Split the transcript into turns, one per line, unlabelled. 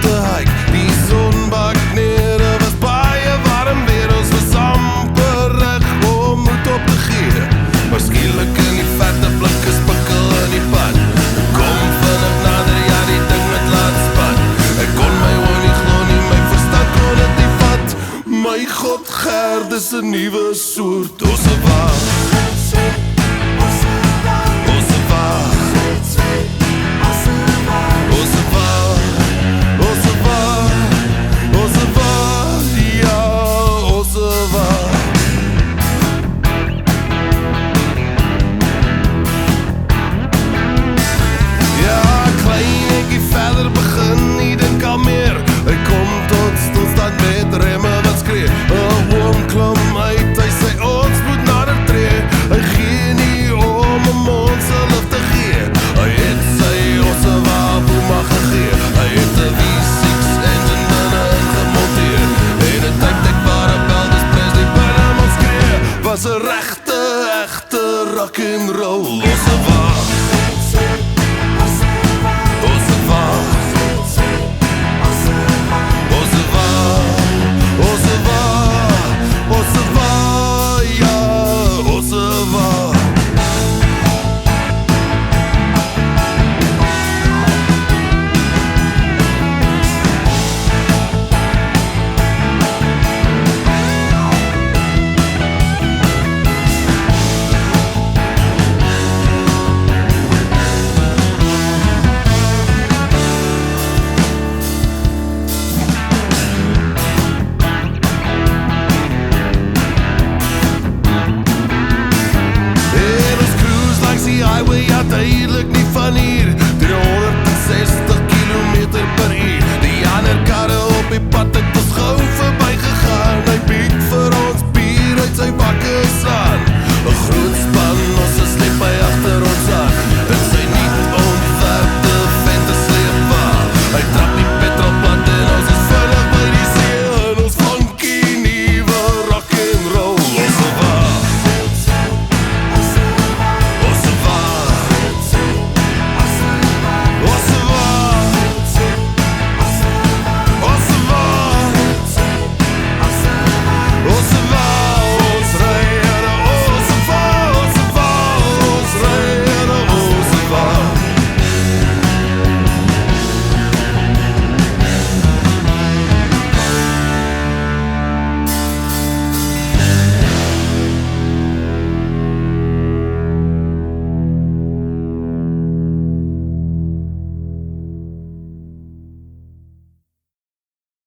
te hike. Die son bak neer, dit was baie warm weer. Ons was amper reg om moed op te gee. Maar skielik in die vette blik is pikkel in die pad. Kom vinnig nader, ja die ding het laat spat. Ek kon my oor nie glo nie, my verstand kon het nie vat. My God, Gerd is 'n nuwe soort Ossewa. Was 'n regte, echte rock'n'roll Ossewa.